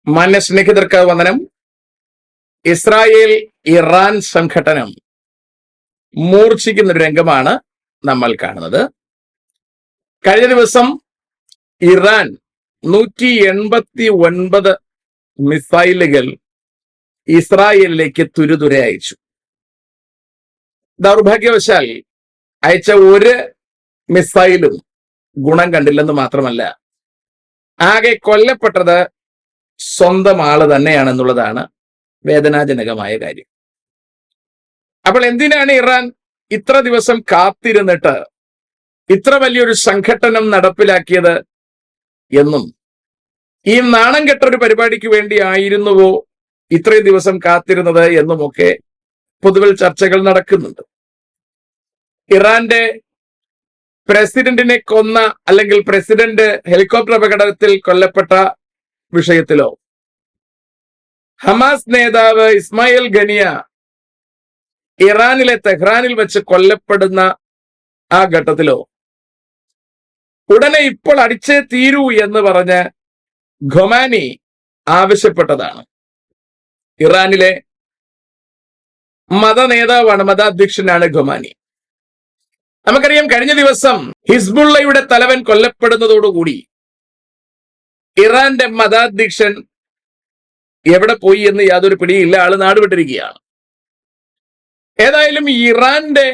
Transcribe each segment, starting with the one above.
മാന്യസ്നേഹിതർക്ക് വന്ദനം. Israel Iran സംഘട്ടനം മൂർച്ഛിക്കുന്ന ഒരു രംഗമാണ് നമ്മൾ കാണുന്നത്. കഴിഞ്ഞ ദിവസം ഇറാൻ 189 മിസൈലുകൾ ഇസ്രായേലിലേക്ക് തുരുതുര അയച്ചു. ദൗർഭാഗ്യവശാൽ അയച്ച ഒരു മിസൈലും ഗുണം കണ്ടില്ലെന്ന് മാത്രമല്ല, ആകെ കൊല്ലപ്പെട്ടത് സ്വന്തം ആള് തന്നെയാണെന്നുള്ളതാണ് വേദനാജനകമായ കാര്യം. അപ്പോൾ എന്തിനാണ് ഇറാൻ ഇത്ര ദിവസം കാത്തിരുന്നിട്ട് ഇത്ര വലിയൊരു സംഘട്ടനം നടപ്പിലാക്കിയത് എന്നും, ഈ നാണം കെട്ടൊരു പരിപാടിക്ക് വേണ്ടി ആയിരുന്നുവോ ഇത്രയും ദിവസം കാത്തിരുന്നത് എന്നുമൊക്കെ പൊതുവിൽ ചർച്ചകൾ നടക്കുന്നുണ്ട്. ഇറാന്റെ പ്രസിഡന്റിനെ കൊന്ന, അല്ലെങ്കിൽ പ്രസിഡന്റ് ഹെലികോപ്റ്റർ അപകടത്തിൽ കൊല്ലപ്പെട്ട വിഷയത്തിലോ, ഹമാസ് നേതാവ് ഇസ്മായിൽ ഖനിയ ഇറാനിലെ തെഹ്റാനിൽ വെച്ച് കൊല്ലപ്പെടുന്ന ആ ഘട്ടത്തിലോ, ഉടനെ ഇപ്പോൾ അടിച്ചേ തീരൂ എന്ന് പറഞ്ഞ് ഖൊമാനി ആവശ്യപ്പെട്ടതാണ്. ഇറാനിലെ മത നേതാവാണ്, മതാധ്യക്ഷനാണ് ഖൊമാനി. നമുക്കറിയാം, കഴിഞ്ഞ ദിവസം ഹിസ്ബുള്ളയുടെ തലവൻ കൊല്ലപ്പെടുന്നതോടുകൂടി ഇറാന്റെ മതാധ്യക്ഷൻ എവിടെ പോയി എന്ന് യാതൊരു പിടിയില്ല, ആള് നാടുവിട്ടിരിക്കുകയാണ്. ഏതായാലും ഇറാന്റെ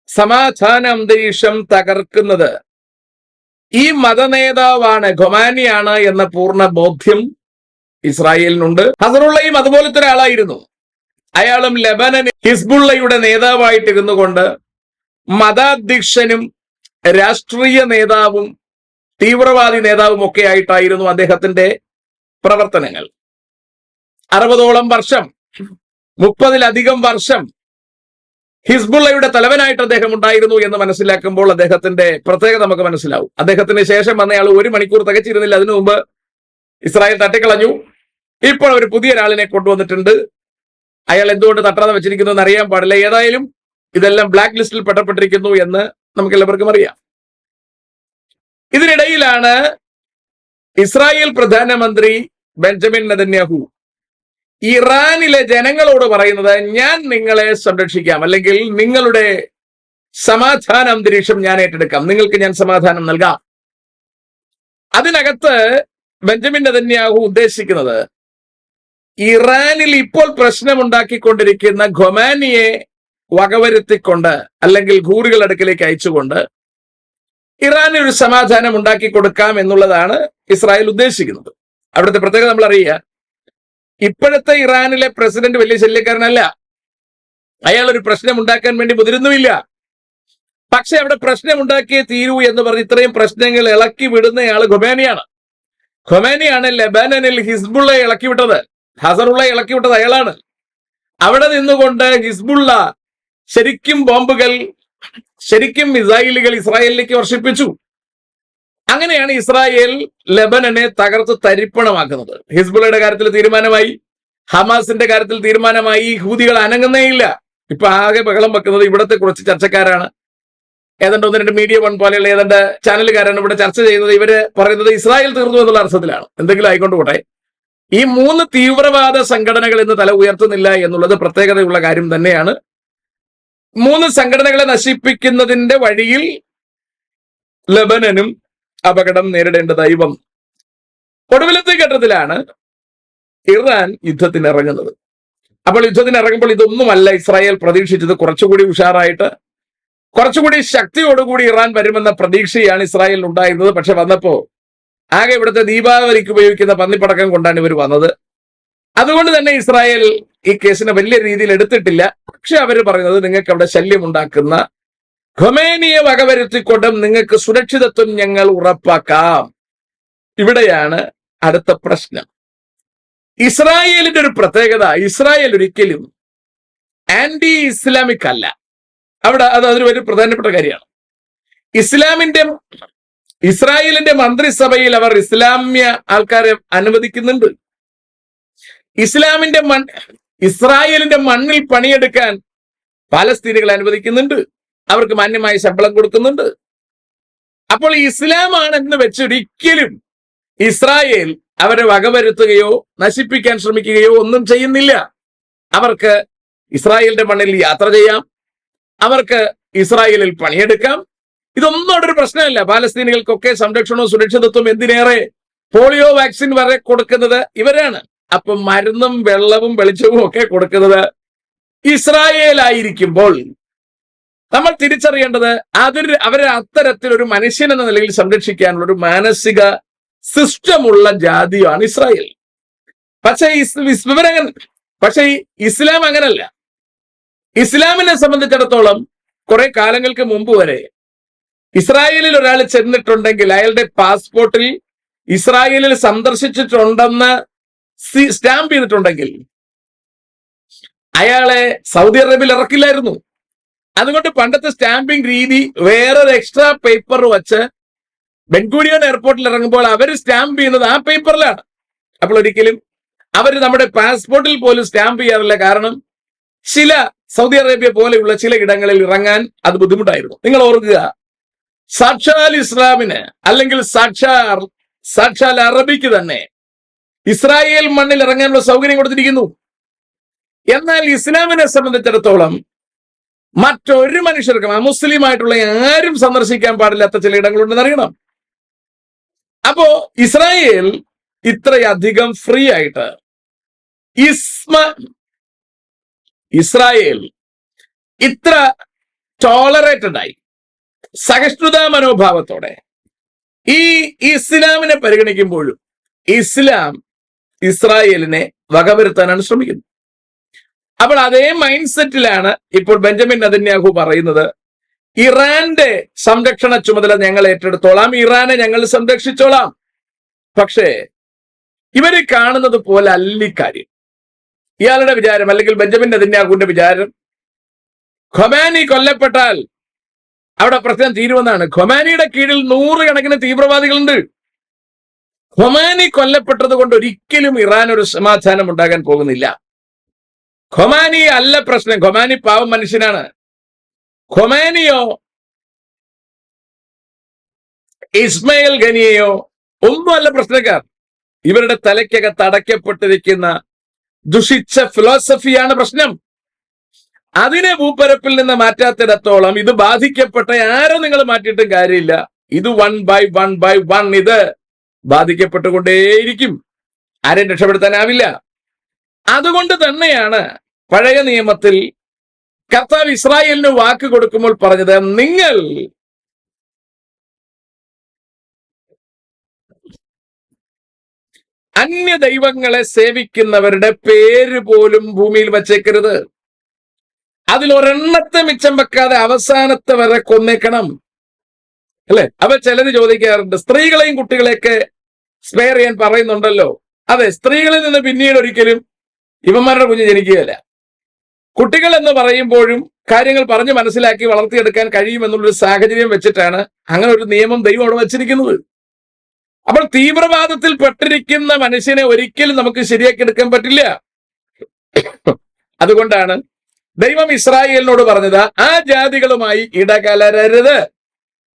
സമാധാന അന്തരീക്ഷം തകർക്കുന്നത് ഈ മതനേതാവാണ്, ഖൊമാനിയാണ് എന്ന പൂർണ്ണ ബോധ്യം ഇസ്രായേലിനുണ്ട്. ഹസറുള്ളയും അതുപോലത്തെ ഒരാളായിരുന്നു. അയാളും ലെബനനിൽ ഹിസ്ബുള്ളയുടെ നേതാവായിട്ടിരുന്നു കൊണ്ട് മതാധ്യക്ഷനും രാഷ്ട്രീയ നേതാവും തീവ്രവാദി നേതാവും ഒക്കെ ആയിട്ടായിരുന്നു അദ്ദേഹത്തിന്റെ പ്രവർത്തനങ്ങൾ. 60ഓളം വർഷം, 30-ലധികം വർഷം ഹിസ്ബുള്ളയുടെ തലവനായിട്ട് അദ്ദേഹം ഉണ്ടായിരുന്നു എന്ന് മനസ്സിലാക്കുമ്പോൾ അദ്ദേഹത്തിന്റെ പ്രത്യേകത നമുക്ക് മനസ്സിലാവും. അദ്ദേഹത്തിന് ശേഷം വന്നയാൾ 1 മണിക്കൂർ തികച്ചിരുന്നില്ല. അതിനു മുമ്പ് ഇസ്രായേൽ തട്ടിക്കളഞ്ഞു. ഇപ്പോൾ ഒരു പുതിയ ഒരാളിനെ കൊണ്ടുവന്നിട്ടുണ്ട്. അയാൾ എന്തുകൊണ്ട് തട്ടാതെ വെച്ചിരിക്കുന്നു എന്ന് അറിയാൻ പാടില്ല. ഏതായാലും ഇതെല്ലാം ബ്ലാക്ക് ലിസ്റ്റിൽ പെട്ടപ്പെട്ടിരിക്കുന്നു എന്ന് നമുക്ക് എല്ലാവർക്കും അറിയാം. ഇതിനിടയിലാണ് ഇസ്രായേൽ പ്രധാനമന്ത്രി ബെഞ്ചമിൻ നെതന്യാഹു ഇറാനിലെ ജനങ്ങളോട് പറയുന്നത്, ഞാൻ നിങ്ങളെ സംരക്ഷിക്കാം, അല്ലെങ്കിൽ നിങ്ങളുടെ സമാധാന അന്തരീക്ഷം ഞാൻ ഏറ്റെടുക്കാം, നിങ്ങൾക്ക് ഞാൻ സമാധാനം നൽകാം. അതിനകത്ത് ബെഞ്ചമിൻ നെതന്യാഹു ഉദ്ദേശിക്കുന്നത് ഇറാനിൽ ഇപ്പോൾ പ്രശ്നമുണ്ടാക്കിക്കൊണ്ടിരിക്കുന്ന ഖൊമാനിയെ വകവരുത്തിക്കൊണ്ട്, അല്ലെങ്കിൽ ഘൂറികൾ അടുക്കിലേക്ക് അയച്ചുകൊണ്ട് ഇറാനിൽ ഒരു സമാധാനം ഉണ്ടാക്കി കൊടുക്കാം എന്നുള്ളതാണ് ഇസ്രായേൽ ഉദ്ദേശിക്കുന്നത്. അവിടുത്തെ പ്രത്യേകത നമ്മൾ അറിയുക, ഇപ്പോഴത്തെ ഇറാനിലെ പ്രസിഡന്റ് വലിയ ശല്യക്കാരനല്ല. അയാൾ ഒരു പ്രശ്നം ഉണ്ടാക്കാൻ വേണ്ടി മുതിരുന്നുമില്ല. പക്ഷെ അവിടെ പ്രശ്നം ഉണ്ടാക്കിയേ തീരൂ എന്ന് പറഞ്ഞ് ഇത്രയും പ്രശ്നങ്ങൾ ഇളക്കി വിടുന്നയാള് ഖൊമാനിയാണ്. ഖൊമാനിയാണ് ലെബനനിൽ ഹിസ്ബുള്ള ഇളക്കി വിട്ടത്, ഹസറുള്ള ഇളക്കി വിട്ടത് അയാളാണ്. അവിടെ നിന്നുകൊണ്ട് ഹിസ്ബുള്ള ശരിക്കും ബോംബുകൾ, ശരിക്കും മിസൈലുകൾ ഇസ്രായേലിലേക്ക് വർഷിപ്പിച്ചു. അങ്ങനെയാണ് ഇസ്രായേൽ ലെബനനെ തകർത്ത് തരിപ്പണമാക്കുന്നത്. ഹിസ്ബുള്ളയുടെ കാര്യത്തിൽ തീരുമാനമായി, ഹമാസിന്റെ കാര്യത്തിൽ തീരുമാനമായി. ഹൂതികൾ അനങ്ങുന്നേയില്ല. ഇപ്പൊ ആകെ ബഹളം വെക്കുന്നത് ഇവിടത്തെ കുറച്ച് ചർച്ചക്കാരാണ്. ഏതാണ്ട് 1-2 മീഡിയ വൺ പോലെയുള്ള ഏതാണ്ട് ചാനലുകാരാണ് ഇവിടെ ചർച്ച ചെയ്യുന്നത്. ഇവര് പറയുന്നത് ഇസ്രായേൽ തീർന്നു എന്നുള്ള അർത്ഥത്തിലാണ്. എന്തെങ്കിലും ആയിക്കൊണ്ട് പോട്ടെ, ഈ 3 തീവ്രവാദ സംഘടനകൾ ഇന്ന് തല ഉയർത്തുന്നില്ല എന്നുള്ളത് പ്രത്യേകതയുള്ള കാര്യം തന്നെയാണ്. 3 സംഘടനകളെ നശിപ്പിക്കുന്നതിന്റെ വഴിയിൽ ലെബനനും അപകടം നേരിടേണ്ടതായി വന്നു. ഒടുവിലത്തെ ഘട്ടത്തിലാണ് ഇറാൻ യുദ്ധത്തിനിറങ്ങുന്നത്. അപ്പോൾ യുദ്ധത്തിനിറങ്ങുമ്പോൾ ഇതൊന്നുമല്ല ഇസ്രായേൽ പ്രതീക്ഷിച്ചത്. കുറച്ചുകൂടി ഉഷാറായിട്ട്, കുറച്ചുകൂടി ശക്തിയോടുകൂടി ഇറാൻ വരുമെന്ന പ്രതീക്ഷയാണ് ഇസ്രായേലിൽ ഉണ്ടായിരുന്നത്. പക്ഷെ വന്നപ്പോ ആകെ ഇവിടുത്തെ ദീപാവലിക്ക് ഉപയോഗിക്കുന്ന പന്നിപ്പടക്കം കൊണ്ടാണ് ഇവർ വന്നത്. അതുകൊണ്ട് തന്നെ ഇസ്രായേൽ ഈ കേസിനെ വലിയ രീതിയിൽ എടുത്തിട്ടില്ല. പക്ഷെ അവർ പറയുന്നത്, നിങ്ങൾക്ക് അവിടെ ശല്യമുണ്ടാക്കുന്ന ഖൊമേനിയെ വകവരുത്തിക്കൊണ്ടും നിങ്ങൾക്ക് സുരക്ഷിതത്വം ഞങ്ങൾ ഉറപ്പാക്കാം. ഇവിടെയാണ് അടുത്ത പ്രശ്നം. ഇസ്രായേലിന്റെ ഒരു പ്രത്യേകത, ഇസ്രായേൽ ഒരിക്കലും ആന്റി ഇസ്ലാമിക് അല്ല. അവിടെ അതൊരു ഒരു പ്രധാനപ്പെട്ട കാര്യമാണ്. ഇസ്രായേലിന്റെ മന്ത്രിസഭയിൽ അവർ ഇസ്ലാമ്യ ആൾക്കാരെ അനുവദിക്കുന്നുണ്ട്. ഇസ്രായേലിന്റെ മണ്ണിൽ പണിയെടുക്കാൻ പാലസ്തീനികളെ അനുവദിക്കുന്നുണ്ട്. അവർക്ക് മാന്യമായ ശമ്പളം കൊടുക്കുന്നുണ്ട്. അപ്പോൾ ഇസ്ലാമാണെന്ന് വെച്ചൊരിക്കലും ഇസ്രായേൽ അവരെ വകവരുത്തുകയോ നശിപ്പിക്കാൻ ശ്രമിക്കുകയോ ഒന്നും ചെയ്യുന്നില്ല. അവർക്ക് ഇസ്രായേലിന്റെ മണ്ണിൽ യാത്ര ചെയ്യാം, അവർക്ക് ഇസ്രായേലിൽ പണിയെടുക്കാം. ഇതൊന്നും അവിടെ ഒരു പ്രശ്നമല്ല. പാലസ്തീനികൾക്കൊക്കെ സംരക്ഷണവും സുരക്ഷിതത്വം, എന്തിനേറെ പോളിയോ വാക്സിൻ വരെ കൊടുക്കുന്നത് ഇവരാണ്. അപ്പം മരുന്നും വെള്ളവും വെളിച്ചവും ഒക്കെ കൊടുക്കുന്നത് ഇസ്രായേലായിരിക്കുമ്പോൾ നമ്മൾ തിരിച്ചറിയേണ്ടത് അവരെ അത്തരത്തിലൊരു മനുഷ്യൻ എന്ന നിലയിൽ സംരക്ഷിക്കാനുള്ള ഒരു മാനസിക സിസ്റ്റമുള്ള ജാതിയാണ് ഇസ്രായേൽ. പക്ഷേ ഇസ്ലാം അങ്ങനല്ല. ഇസ്ലാമിനെ സംബന്ധിച്ചിടത്തോളം കുറെ കാലങ്ങൾക്ക് മുമ്പ് വരെ ഇസ്രായേലിൽ ഒരാൾ ചെന്നിട്ടുണ്ടെങ്കിൽ അയാളുടെ പാസ്പോർട്ടിൽ ഇസ്രായേലിൽ സന്ദർശിച്ചിട്ടുണ്ടെന്ന് സ്റ്റാമ്പ് ചെയ്തിട്ടുണ്ടെങ്കിൽ അയാളെ സൗദി അറേബ്യയിൽ ഇറക്കില്ലായിരുന്നു. അതുകൊണ്ട് പണ്ടത്തെ സ്റ്റാമ്പിംഗ് രീതി വേറൊരു എക്സ്ട്രാ പേപ്പർ വച്ച് ബെൻഗൂരിയൻ എയർപോർട്ടിൽ ഇറങ്ങുമ്പോൾ അവർ സ്റ്റാമ്പ് ചെയ്യുന്നത് ആ പേപ്പറിലാണ്. അപ്പോൾ ഒരിക്കലും അവർ നമ്മുടെ പാസ്പോർട്ടിൽ പോലും സ്റ്റാമ്പ് ചെയ്യാറില്ല. കാരണം ചില സൗദി അറേബ്യ പോലെയുള്ള ചില ഇടങ്ങളിൽ ഇറങ്ങാൻ അത് ബുദ്ധിമുട്ടായിരുന്നു. നിങ്ങൾ ഓർക്കുക, സാക്ഷാൽ ഇസ്ലാമിന് അല്ലെങ്കിൽ സാക്ഷാൽ അറബിക്ക് തന്നെ ഇസ്രായേൽ മണ്ണിൽ ഇറങ്ങാനുള്ള സൗകര്യം കൊടുത്തിരിക്കുന്നു. എന്നാൽ ഇസ്ലാമിനെ സംബന്ധിച്ചിടത്തോളം മറ്റൊരു മനുഷ്യർക്കും അമുസ്ലിമായിട്ടുള്ള ആരും സന്ദർശിക്കാൻ പാടില്ലാത്ത ചില ഇടങ്ങളുണ്ടെന്ന് അറിയണം. അപ്പോ ഇസ്രായേൽ ഇത്രയധികം ഫ്രീ ആയിട്ട് ഇസ്രായേൽ ഇത്ര ടോളറേറ്റഡ് ആയി സഹിഷ്ണുതാ മനോഭാവത്തോടെ ഈ ഇസ്ലാമിനെ പരിഗണിക്കുമ്പോഴും ഇസ്ലാം ഇസ്രായേലിനെ വകവരുത്താനാണ് ശ്രമിക്കുന്നത്. അപ്പോൾ അതേ മൈൻഡ് സെറ്റിലാണ് ഇപ്പോൾ ബെഞ്ചമിൻ നെതന്യാഹു പറയുന്നത്, ഇറാന്റെ സംരക്ഷണ ചുമതല ഞങ്ങൾ ഏറ്റെടുത്തോളാം, ഇറാനെ ഞങ്ങൾ സംരക്ഷിച്ചോളാം. പക്ഷേ ഇവര് കാണുന്നത് പോലെ അല്ലിക്കാര്യം. ഇയാളുടെ വിചാരം, അല്ലെങ്കിൽ ബെഞ്ചമിൻ നെതന്യാഹുവിന്റെ വിചാരം, ഖൊമാനി കൊല്ലപ്പെട്ടാൽ അവിടെ പ്രശ്നം തീരുമെന്നാണ്. ഖൊമാനിയുടെ കീഴിൽ 100 കണക്കിന് തീവ്രവാദികളുണ്ട്. ഖൊമാനി കൊല്ലപ്പെട്ടത് കൊണ്ട് ഒരിക്കലും ഇറാൻ ഒരു സമാധാനം ഉണ്ടാകാൻ പോകുന്നില്ല. ഖൊമാനി അല്ല പ്രശ്നം. ഖൊമാനി പാവം മനുഷ്യനാണ്. ഖൊമാനിയോ ഇസ്മയിൽ ഖനിയെയോ ഒന്നുമല്ല പ്രശ്നക്കാർ. ഇവരുടെ തലയ്ക്കകത്ത് അടയ്ക്കപ്പെട്ടിരിക്കുന്ന ദുഷിച്ച ഫിലോസഫിയാണ് പ്രശ്നം. അതിനെ ഭൂപ്പരപ്പിൽ നിന്ന് മാറ്റാത്തിടത്തോളം ഇത് ബാധിക്കപ്പെട്ട ആരോ നിങ്ങൾ മാറ്റിയിട്ടും കാര്യമില്ല. ഇത് 1 by 1 ഇത് ബാധിക്കപ്പെട്ടുകൊണ്ടേയിരിക്കും. ആരെയും രക്ഷപ്പെടുത്താനാവില്ല. അതുകൊണ്ട് തന്നെയാണ് പഴയ നിയമത്തിൽ കർത്താവ് ഇസ്രായേലിന് വാക്ക് കൊടുക്കുമ്പോൾ പറഞ്ഞത്, നിങ്ങൾ അന്യ ദൈവങ്ങളെ സേവിക്കുന്നവരുടെ പേര് പോലും ഭൂമിയിൽ വച്ചേക്കരുത്. അതിലൊരെണ്ണത്തെ മിച്ചം വെക്കാതെ അവസാനത്തെ വരെ കൊന്നേക്കണം, അല്ലെ? അവ ചിലര് ചോദിക്കാറുണ്ട്, സ്ത്രീകളെയും കുട്ടികളെയൊക്കെ സ്പെയർ ചെയ്യാൻ പറയുന്നുണ്ടല്ലോ. അതെ, സ്ത്രീകളിൽ നിന്ന് പിന്നീട് ഒരിക്കലും ഇവന്മാരുടെ കുഞ്ഞ് ജനിക്കുകയല്ല. കുട്ടികൾ എന്ന് പറയുമ്പോഴും കാര്യങ്ങൾ പറഞ്ഞ് മനസ്സിലാക്കി വളർത്തിയെടുക്കാൻ കഴിയുമെന്നുള്ളൊരു സാഹചര്യം വെച്ചിട്ടാണ് അങ്ങനെ ഒരു നിയമം ദൈവം അവിടെ വച്ചിരിക്കുന്നത്. അപ്പോൾ തീവ്രവാദത്തിൽ പെട്ടിരിക്കുന്ന മനുഷ്യനെ ഒരിക്കലും നമുക്ക് ശരിയാക്കി എടുക്കാൻ പറ്റില്ല. അതുകൊണ്ടാണ് ദൈവം ഇസ്രായേലിനോട് പറഞ്ഞത്, ആ ജാതികളുമായി ഇടകലരരുത്,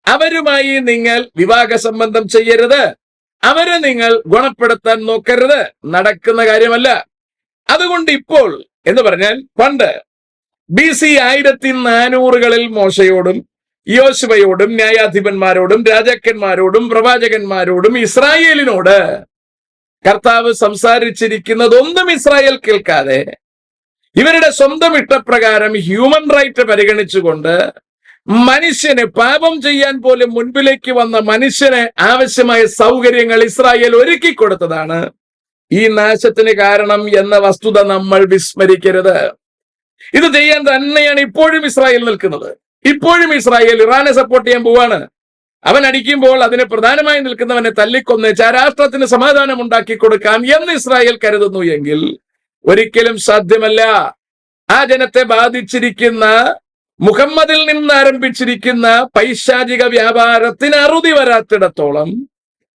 അവരുമായി നിങ്ങൾ വിവാഹ സംബന്ധം ചെയ്യരുത്, അവരെ നിങ്ങൾ ഗുണപ്പെടുത്താൻ നോക്കരുത്. നടക്കുന്ന കാര്യമല്ല. അതുകൊണ്ട് ഇപ്പോൾ എന്ന് പറഞ്ഞാൽ, പണ്ട് BC 1400-കളിൽ മോശയോടും യോശുവയോടും ന്യായാധിപന്മാരോടും രാജാക്കന്മാരോടും പ്രവാചകന്മാരോടും ഇസ്രായേലിനോട് കർത്താവ് സംസാരിച്ചിരിക്കുന്നതൊന്നും ഇസ്രായേൽ കേൾക്കാതെ ഇവരുടെ സ്വന്തം ഇഷ്ടപ്രകാരം ഹ്യൂമൻ റൈറ്റ് പരിഗണിച്ചുകൊണ്ട് മനുഷ്യന് പാപം ചെയ്യാൻ പോലും മുൻപിലേക്ക് വന്ന മനുഷ്യന് ആവശ്യമായ സൗകര്യങ്ങൾ ഇസ്രായേൽ ഒരുക്കി കൊടുത്തതാണ് ഈ നാശത്തിന് കാരണം എന്ന വസ്തുത നമ്മൾ വിസ്മരിക്കരുത്. ഇത് ചെയ്യാൻ തന്നെയാണ് ഇപ്പോഴും ഇസ്രായേൽ നിൽക്കുന്നത്. ഇപ്പോഴും ഇസ്രായേൽ ഇറാനെ സപ്പോർട്ട് ചെയ്യാൻ പോവാണ്. അവൻ അടിക്കുമ്പോൾ അതിന് പ്രധാനമായി നിൽക്കുന്നവനെ തല്ലിക്കൊന്ന് രാഷ്ട്രത്തിന് സമാധാനം ഉണ്ടാക്കി കൊടുക്കാം എന്ന് ഇസ്രായേൽ കരുതുന്നു എങ്കിൽ ഒരിക്കലും സാധ്യമല്ല. ആ ജനത്തെ ബാധിച്ചിരിക്കുന്ന, മുഹമ്മദിൽ നിന്ന് ആരംഭിച്ചിരിക്കുന്ന പൈശാചിക വ്യാപാരത്തിന് അറുതി വരാത്തിടത്തോളം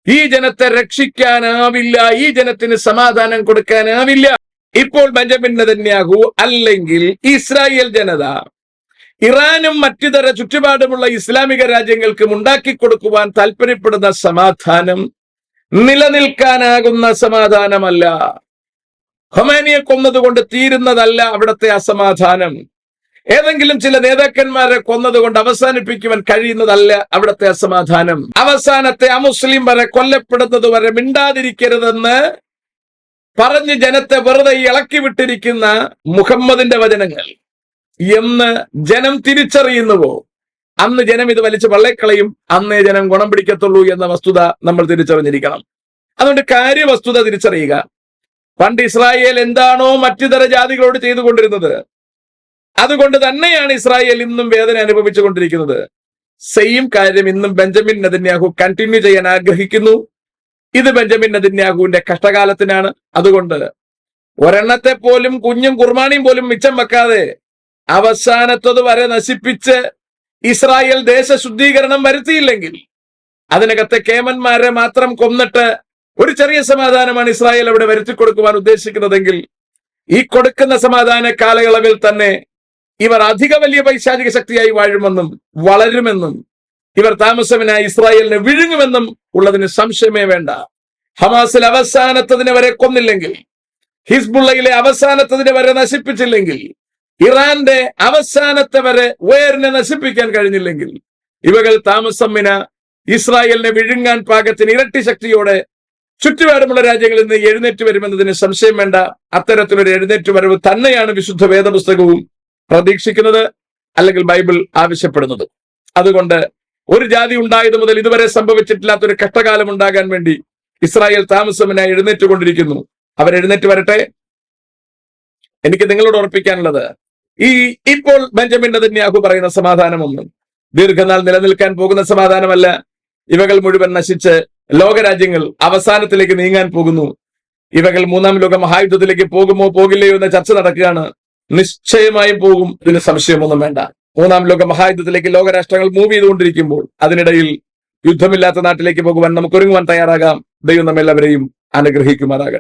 ഈ ജനത്തെ രക്ഷിക്കാനാവില്ല, ഈ ജനത്തിന് സമാധാനം കൊടുക്കാനാവില്ല. ഇപ്പോൾ ബെഞ്ചമിൻ നെതന്യാഹു അല്ലെങ്കിൽ ഇസ്രായേൽ ജനത ഇറാനും മറ്റിതര ചുറ്റുപാടുമുള്ള ഇസ്ലാമിക രാജ്യങ്ങൾക്കും ഉണ്ടാക്കി കൊടുക്കുവാൻ താല്പര്യപ്പെടുന്ന സമാധാനം നിലനിൽക്കാനാകുന്ന സമാധാനമല്ല. ഖൊമേനിയെ കൊന്നതുകൊണ്ട് തീരുന്നതല്ല അവിടുത്തെ അസമാധാനം. ഏതെങ്കിലും ചില നേതാക്കന്മാരെ കൊന്നതുകൊണ്ട് അവസാനിപ്പിക്കുവാൻ കഴിയുന്നതല്ല അവിടുത്തെ അസമാധാനം. അവസാനത്തെ അമുസ്ലിം വരെ കൊല്ലപ്പെടുന്നത് വരെ മിണ്ടാതിരിക്കരുതെന്ന് പറഞ്ഞ് ജനത്തെ വെറുതെ ഇളക്കി വിട്ടിരിക്കുന്ന മുഹമ്മദിന്റെ വചനങ്ങൾ എന്ന് ജനം തിരിച്ചറിയുന്നുവോ, അന്ന് ജനം ഇത് വലിച്ചു വള്ളക്കളയും, അന്നേ ജനം ഗുണം പിടിക്കത്തുള്ളൂ എന്ന വസ്തുത നമ്മൾ തിരിച്ചറിഞ്ഞിരിക്കണം. അതുകൊണ്ട് കാര്യവസ്തുത തിരിച്ചറിയുക. പണ്ട് ഇസ്രായേൽ എന്താണോ മറ്റിതര ജാതികളോട് ചെയ്തുകൊണ്ടിരുന്നത്, അതുകൊണ്ട് തന്നെയാണ് ഇസ്രായേൽ ഇന്നും വേദന അനുഭവിച്ചുകൊണ്ടിരിക്കുന്നത്. സെയിം കാര്യം ഇന്നും ബെഞ്ചമിൻ നെതന്യാഹു കണ്ടിന്യൂ ചെയ്യാൻ ആഗ്രഹിക്കുന്നു. ഇത് ബെഞ്ചമിൻ നെതന്യാഹുവിന്റെ കഷ്ടകാലത്തിനാണ്. അതുകൊണ്ട് ഒരെണ്ണത്തെ പോലും, കുഞ്ഞും കുർബാനയും പോലും മിച്ചം വെക്കാതെ അവസാനത്തത് വരെ നശിപ്പിച്ച് ഇസ്രായേൽ ദേശശുദ്ധീകരണം വരുത്തിയില്ലെങ്കിൽ, അതിനകത്തെ കേമന്മാരെ മാത്രം കൊന്നിട്ട് ഒരു ചെറിയ സമാധാനമാണ് ഇസ്രായേൽ അവിടെ വരുത്തി കൊടുക്കുവാൻ ഉദ്ദേശിക്കുന്നതെങ്കിൽ, ഈ കൊടുക്കുന്ന സമാധാന കാലയളവിൽ തന്നെ ഇവർ അധിക വലിയ പൈശാചിക ശക്തിയായി വാഴുമെന്നും വളരുമെന്നും ഇവർ താമസത്തിനായി ഇസ്രായേലിനെ വിഴുങ്ങുമെന്നും ഉള്ളതിന് സംശയമേ വേണ്ട. ഹമാസിൽ അവസാനത്തതിനെ വരെ കൊന്നില്ലെങ്കിൽ, ഹിസ്ബുള്ളയിലെ അവസാനത്തതിനെ വരെ നശിപ്പിച്ചില്ലെങ്കിൽ, ഇറാന്റെ അവസാനത്തെ വരെ വേറിനെ നശിപ്പിക്കാൻ കഴിഞ്ഞില്ലെങ്കിൽ, ഇവകൾ താമസമിന ഇസ്രായേലിനെ വിഴുങ്ങാൻ പാകത്തിന് ഇരട്ടി ശക്തിയോടെ ചുറ്റുപാടുമുള്ള രാജ്യങ്ങളിൽ നിന്ന് എഴുന്നേറ്റ് വരുമെന്നതിന് സംശയം വേണ്ട. അത്തരത്തിലൊരു എഴുന്നേറ്റ് വരവ് തന്നെയാണ് വിശുദ്ധ വേദപുസ്തകവും പ്രതീക്ഷിക്കുന്നത്, അല്ലെങ്കിൽ ബൈബിൾ ആവശ്യപ്പെടുന്നത്. അതുകൊണ്ട് ഒരു ജാതി ഉണ്ടായത് മുതൽ ഇതുവരെ സംഭവിച്ചിട്ടില്ലാത്തൊരു കഷ്ടകാലം ഉണ്ടാകാൻ വേണ്ടി ഇസ്രായേൽ താമസമിനായി എഴുന്നേറ്റുകൊണ്ടിരിക്കുന്നു. അവരെഴുന്നേറ്റ് വരട്ടെ. എനിക്ക് നിങ്ങളോട് ഓർപ്പിക്കാനുള്ളത്, ഇപ്പോൾ ബെഞ്ചമിൻ നെതന്യാഹു പറയുന്ന സമാധാനമൊന്നും ദീർഘനാൾ നിലനിൽക്കാൻ പോകുന്ന സമാധാനമല്ല. ഇവകൾ മുഴുവൻ നശിച്ച് ലോകരാജ്യങ്ങൾ അവസാനത്തിലേക്ക് നീങ്ങാൻ പോകുന്നു. ഇവകൾ മൂന്നാം ലോക മഹായുദ്ധത്തിലേക്ക് പോകുമോ പോകില്ലയോ എന്ന ചർച്ച നടക്കുകയാണ്. നിശ്ചയമായും പോകും, ഇതിന് സംശയമൊന്നും വേണ്ട. മൂന്നാം ലോക മഹായുദ്ധത്തിലേക്ക് ലോകരാഷ്ട്രങ്ങൾ മൂവ് ചെയ്തുകൊണ്ടിരിക്കുമ്പോൾ അതിനിടയിൽ യുദ്ധമില്ലാത്ത നാട്ടിലേക്ക് പോകുവാൻ നമുക്ക് ഒരുങ്ങുവാൻ തയ്യാറാകാം. ദൈവം നമ്മെല്ലാവരെയും അനുഗ്രഹിക്കുമാറാകട്ടെ.